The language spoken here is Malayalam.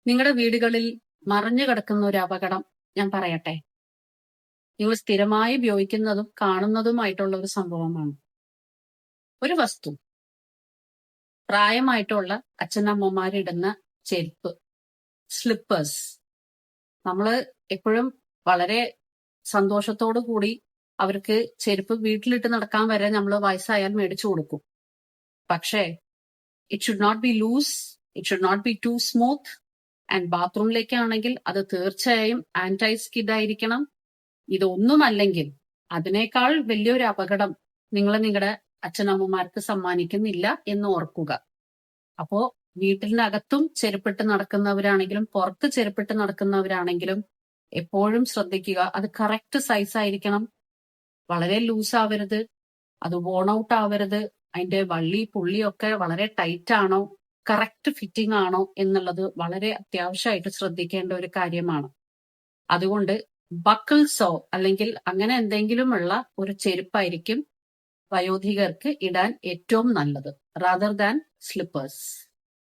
നിങ്ങളുടെ വീടുകളിൽ മറഞ്ഞു കിടക്കുന്ന ഒരു അപകടം ഞാൻ പറയട്ടെ. നിങ്ങൾ സ്ഥിരമായി ഉപയോഗിക്കുന്നതും കാണുന്നതുമായിട്ടുള്ള ഒരു സംഭവമാണ്. ഒരു വസ്തു, പ്രായമായിട്ടുള്ള അച്ഛനമ്മമാരിടുന്ന ചെരുപ്പ്, സ്ലിപ്പേഴ്സ്. നമ്മള് എപ്പോഴും വളരെ സന്തോഷത്തോടു കൂടി അവർക്ക് ചെരുപ്പ് വീട്ടിലിട്ട് നടക്കാൻ വരെ നമ്മൾ വയസ്സായാൽ മേടിച്ചു കൊടുക്കും. പക്ഷേ it should not be loose, it should not be too smooth. And ബാത്റൂമിലേക്കാണെങ്കിൽ അത് തീർച്ചയായും ആന്റൈ സ്കിഡ് ആയിരിക്കണം. ഇതൊന്നുമല്ലെങ്കിൽ അതിനേക്കാൾ വലിയൊരു അപകടം നിങ്ങൾ നിങ്ങളുടെ അച്ഛനമ്മമാർക്ക് സമ്മാനിക്കുന്നില്ല എന്ന് ഓർക്കുക. അപ്പോ വീട്ടിനകത്തും ചെരുപ്പിട്ട് നടക്കുന്നവരാണെങ്കിലും പുറത്ത് ചെരുപ്പിട്ട് നടക്കുന്നവരാണെങ്കിലും എപ്പോഴും ശ്രദ്ധിക്കുക, അത് കറക്റ്റ് സൈസ് ആയിരിക്കണം. വളരെ ലൂസ് ആവരുത്, അത് വോൺ ഔട്ട് ആവരുത്. അതിന്റെ വള്ളി പുള്ളിയൊക്കെ വളരെ ടൈറ്റ് ആണോ, കറക്റ്റ് ഫിറ്റിംഗ് ആണോ എന്നുള്ളത് വളരെ അത്യാവശ്യമായിട്ട് ശ്രദ്ധിക്കേണ്ട ഒരു കാര്യമാണ്. അതുകൊണ്ട് ബക്കിൾസോ അല്ലെങ്കിൽ അങ്ങനെ എന്തെങ്കിലുമുള്ള ഒരു ചെരുപ്പായിരിക്കും വയോധികർക്ക് ഇടാൻ ഏറ്റവും നല്ലത്, റാദർ ദാൻ സ്ലിപ്പേഴ്സ്.